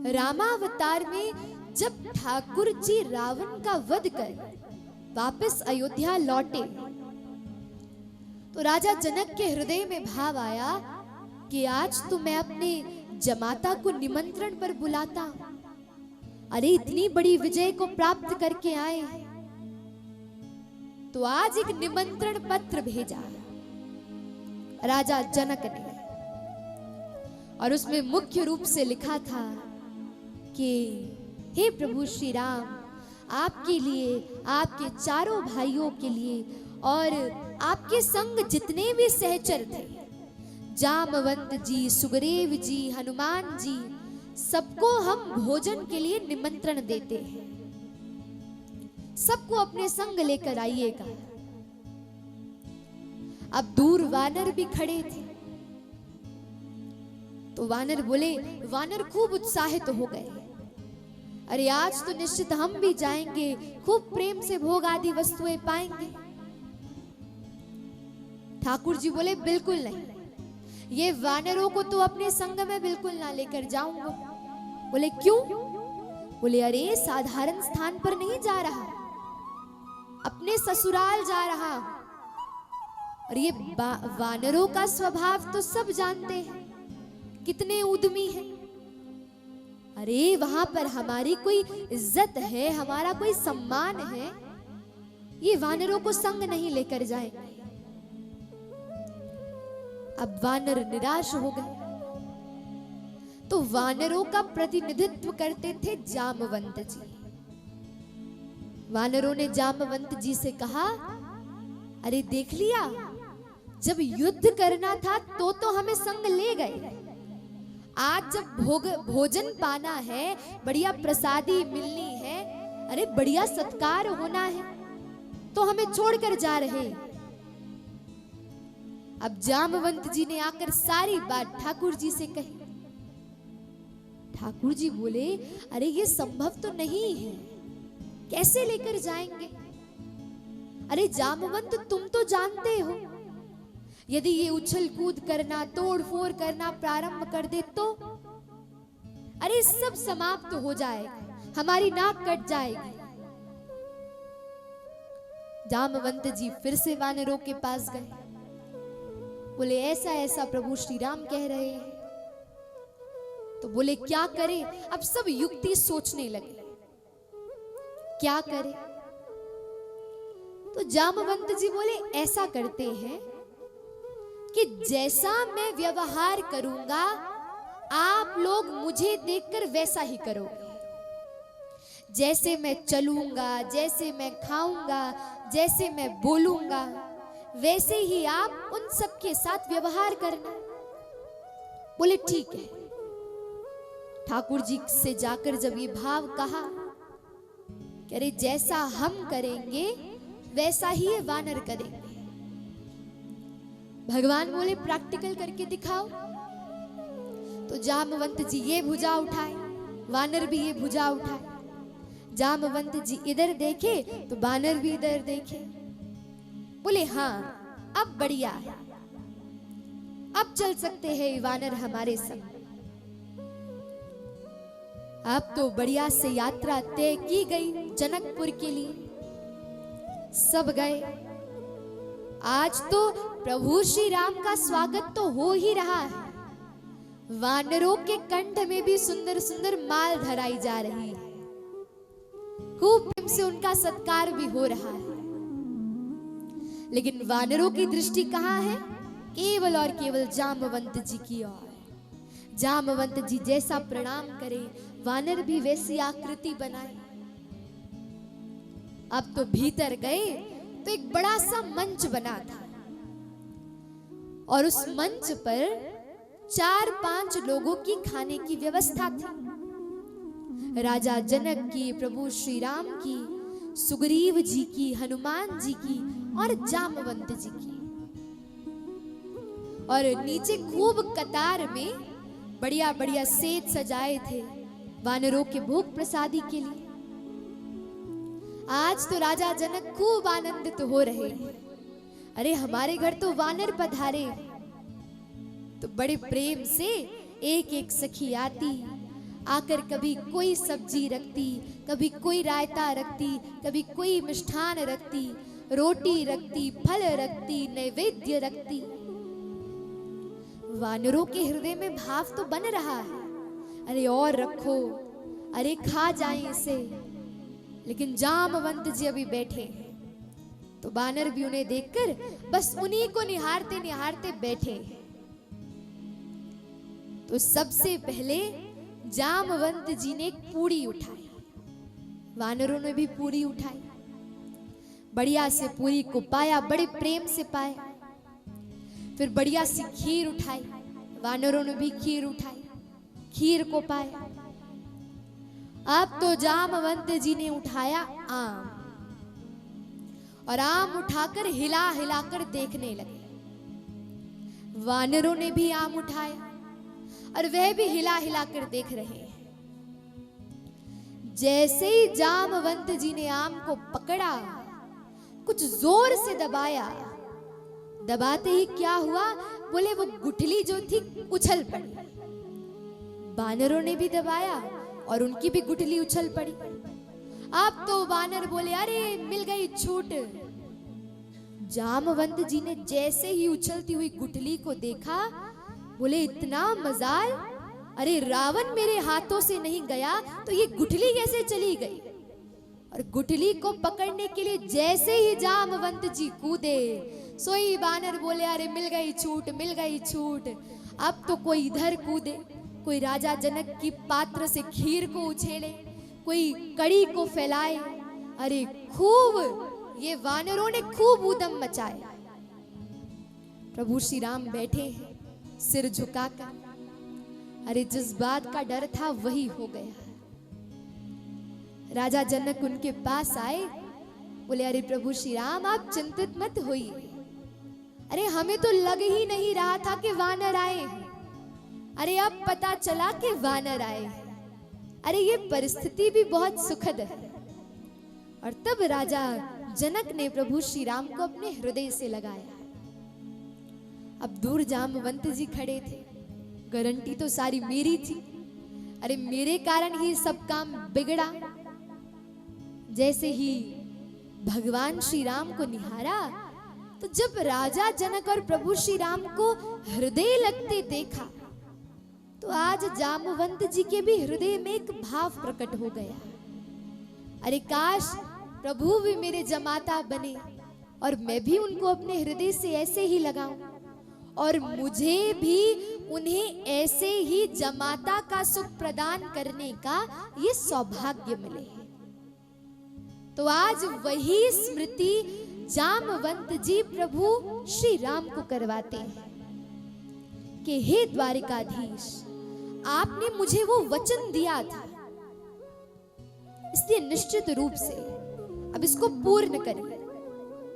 रामावतार में जब ठाकुर जी रावण का वध कर वापस अयोध्या लौटे तो राजा जनक के हृदय में भाव आया कि आज तो मैं अपने जमाता को निमंत्रण पर बुलाता। अरे इतनी बड़ी विजय को प्राप्त करके आए तो आज एक निमंत्रण पत्र भेजा राजा जनक ने, और उसमें मुख्य रूप से लिखा था कि हे प्रभु श्री राम, आपके लिए, आपके चारों भाइयों के लिए और आपके संग जितने भी सहचर थे, जामवंत जी, सुग्रीव जी, हनुमान जी, सबको हम भोजन के लिए निमंत्रण देते हैं। सबको अपने संग लेकर आइएगा। अब दूर वानर भी खड़े थे तो वानर बोले, वानर खूब उत्साहित हो गए, अरे आज तो निश्चित हम भी जाएंगे, खूब प्रेम से भोग आदि वस्तुएं पाएंगे। ठाकुर जी बोले, बिल्कुल नहीं, ये वानरों को तो अपने संग में बिल्कुल ना लेकर जाऊंगा। बोले क्यों? बोले अरे साधारण स्थान पर नहीं जा रहा, अपने ससुराल जा रहा। और ये वानरों का स्वभाव तो सब जानते हैं, कितने उद्यमी हैं। अरे वहां पर हमारी कोई इज्जत है, हमारा कोई सम्मान है, ये वानरों को संग नहीं लेकर जाएंगे। अब वानर निराश हो गए। तो वानरों का प्रतिनिधित्व करते थे जामवंत जी। वानरों ने जामवंत जी से कहा, अरे देख लिया, जब युद्ध करना था तो हमें संग ले गए, आज जब भोजन पाना है, बढ़िया प्रसादी मिलनी है, अरे बढ़िया सत्कार होना है, तो हमें छोड़कर जा रहे। अब जामवंत जी ने आकर सारी बात ठाकुर जी से कही। ठाकुर जी बोले, अरे ये संभव तो नहीं है, कैसे लेकर जाएंगे? अरे जामवंत, तुम तो जानते हो, यदि ये उछल कूद करना, तोड़ फोड़ करना प्रारंभ कर दे तो अरे सब समाप्त हो जाएगा, हमारी नाक कट जाएगी। जामवंत जी फिर से वानरों के पास गए। बोले ऐसा ऐसा प्रभु श्री राम कह रहे हैं। तो बोले क्या करें? अब सब युक्ति सोचने लगे, क्या करें? तो जामवंत जी बोले ऐसा करते हैं कि जैसा मैं व्यवहार करूंगा आप लोग मुझे देखकर वैसा ही करोगे। जैसे मैं चलूंगा, जैसे मैं खाऊंगा, जैसे मैं बोलूंगा, वैसे ही आप उन सबके साथ व्यवहार करना। बोले ठीक है। ठाकुर जी से जाकर जब ये भाव कहा कि अरे जैसा हम करेंगे वैसा ही ये वानर करेंगे। भगवान बोले प्रैक्टिकल करके दिखाओ। तो जामवंत जी ये भुजा उठाए, वानर भी ये भुजा उठाए। जामवंत जी इधर देखे तो वानर भी इधर देखे। बोले हाँ अब बढ़िया है, अब चल सकते हैं वानर हमारे संग। अब तो बढ़िया से यात्रा तय की गई जनकपुर के लिए। सब गए। आज तो प्रभु श्री राम का स्वागत तो हो ही रहा है, वानरों के कंठ में भी सुंदर सुंदर माल धराई जा रही है, खूब प्रेम से उनका सत्कार भी हो रहा है। लेकिन वानरों की दृष्टि कहाँ है? केवल और केवल जामवंत जी की ओर। जामवंत जी जैसा प्रणाम करे वानर भी वैसी आकृति बनाए। अब तो भीतर गए तो एक बड़ा सा मंच बना था और उस मंच पर 4-5 लोगों की खाने की व्यवस्था थी। राजा जनक की, प्रभु श्री राम की, सुग्रीव जी की, हनुमान जी की और जामवंत जी की। और नीचे खूब कतार में बढ़िया बढ़िया सेज सजाए थे वानरों के भोग प्रसादी के लिए। आज तो राजा जनक खूब आनंदित हो रहे हैं। अरे हमारे घर तो वानर पधारे। तो बड़े प्रेम से एक एक सखी आती, आकर कभी कोई सब्जी रखती, कभी कोई रायता रखती, कभी कोई मिष्ठान रखती, रोटी रखती, फल रखती, नैवेद्य रखती। वानरों के हृदय में भाव तो बन रहा है, अरे और रखो, अरे खा जाएं इसे, लेकिन जामवंत जी अभी बैठे हैं। तो बानर भी उन्हें देखकर बस उन्हीं को निहारते निहारते बैठे। तो सबसे पहले जामवंत जी ने एक पूरी उठाई, वानरों ने भी पूरी उठाई, बढ़िया से पूरी को पाया, बड़े प्रेम से पाया। फिर बढ़िया सी खीर उठाई, वानरों ने भी खीर उठाई, खीर को पाया। अब तो जामवंत जी ने उठाया आम, और आम उठाकर हिला हिलाकर देखने लगे। वानरों ने भी आम उठाया और वह भी हिला हिलाकर देख रहे हैं। जैसे ही जामवंत जी ने आम को पकड़ा, कुछ जोर से दबाया, दबाते ही क्या हुआ, बोले वो गुठली जो थी उछल पड़ी। वानरों ने भी दबाया और उनकी भी गुठली उछल पड़ी। अब तो वानर बोले अरे मिल गई छूट। जामवंत जी ने जैसे ही उछलती हुई गुठली को देखा, बोले इतना मजाल, अरे रावण मेरे हाथों से नहीं गया तो ये गुठली कैसे चली गई। और गुठली को पकड़ने के लिए जैसे ही जामवंत जी कूदे, सोई बानर बोले अरे मिल गई छूट, मिल गई छूट। अब तो कोई इधर कूदे, कोई राजा जनक की पात्र से खीर को उछेले, कोई कड़ी को फैलाए। अरे खूब ये वानरों ने खूब ऊधम मचाया। प्रभु श्री राम बैठे हैं सिर झुकाकर। अरे जिस बात का डर था वही हो गया। राजा जनक उनके पास आए, बोले अरे प्रभु श्री राम आप चिंतित मत होइए। अरे हमें तो लग ही नहीं रहा था कि वानर आए हैं, अरे अब पता चला कि वानर आए हैं। अरे ये परिस्थिति भी बहुत सुखद है। और तब राजा जनक ने प्रभु श्री राम को अपने हृदय से लगाया। अब दूर जामवंत जी खड़े थे, गारंटी तो सारी मेरी थी, अरे मेरे कारण ही सब काम बिगड़ा। जैसे ही भगवान श्री राम को निहारा, तो जब राजा जनक और प्रभु श्री राम को हृदय लगते देखा, तो आज जामवंत जी के भी हृदय में एक भाव प्रकट हो गया। अरे काश प्रभु भी मेरे जमाता बने और मैं भी उनको अपने हृदय से ऐसे ही लगाऊं, और मुझे भी उन्हें ऐसे ही जमाता का सुख प्रदान करने का ये सौभाग्य मिले। तो आज वही स्मृति जामवंत जी प्रभु श्री राम को करवाते हैं कि हे द्वारिकाधीश, आपने मुझे वो वचन दिया था, इसलिए निश्चित रूप से अब इसको पूर्ण करिए।